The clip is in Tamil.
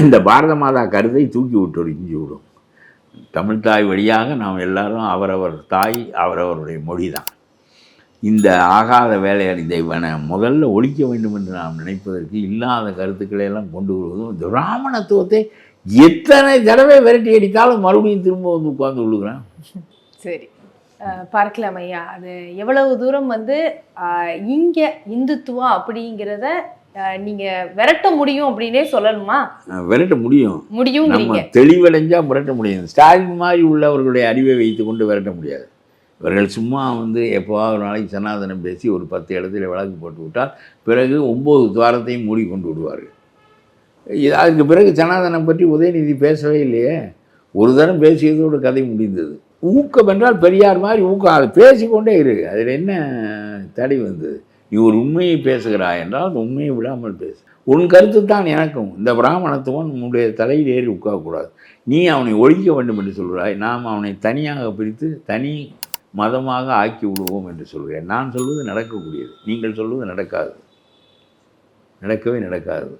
இந்த பாரத மாதா கருத்தை தூக்கி விட்டு விடும். தமிழ் தாய் வழியாக நாம் எல்லாரும் அவரவர் தாய் அவரவருடைய மொழி தான். இந்த ஆகாத வேலைகள் இதை முதல்ல ஒழிக்க வேண்டும் என்று நாம் நினைப்பதற்கு இல்லாத கருத்துக்களை எல்லாம் கொண்டு வருவதும் பிராமணத்துவத்தை எத்தனை தடவை விரட்டி அடித்தாலும் மறுபடியும் திரும்ப வந்து உட்கார்ந்து விழுகிறேன். சரி, பார்க்கலாம் ஐயா. அது எவ்வளவு தூரம் இங்கே இந்துத்துவம் அப்படிங்கிறத நீங்க விரட்ட முடியும் அப்படின்னே சொல்லணுமா? விரட்ட முடியும். நம்ம தெளிவடைஞ்சா விரட்ட முடியும். ஸ்டாலின் மாதிரி உள்ளவர்களுடைய அறிவை வைத்து கொண்டு விரட்ட முடியாது. இவர்கள் சும்மா எப்போவாவது ஒரு நாளைக்கு சனாதனம் பேசி ஒரு 10 இடத்துல வழக்கு போட்டு விட்டால் பிறகு 9 துவாரத்தையும் மூடி கொண்டு விடுவார்கள். அதுக்கு பிறகு சனாதனம் பற்றி உதயநிதி பேசவே இல்லையே. ஒரு தரம் பேசியதோடு கதை முடிந்தது. ஊக்கம் என்றால் பெரியார் மாதிரி ஊக்கம், அதை பேசிக்கொண்டே இரு. அதில் என்ன தடை வந்தது? நீ ஒரு உண்மையை பேசுகிறாய் என்றால் அந்த உண்மையை விடாமல் பேசு. உன் கருத்து தான் எனக்கும். இந்த பிராமணத்துவம் நம்முடைய தலையில் ஏறி உட்காரக்கூடாது. நீ அவனை ஒழிக்க வேண்டும் என்று சொல்கிறாய். நாம் அவனை தனியாக பிரித்து தனி மதமாக ஆக்கி விடுவோம் என்று சொல்கிறேன். நான் சொல்வது நடக்கக்கூடியது, நீங்கள் சொல்வது நடக்காது, நடக்கவே நடக்காது.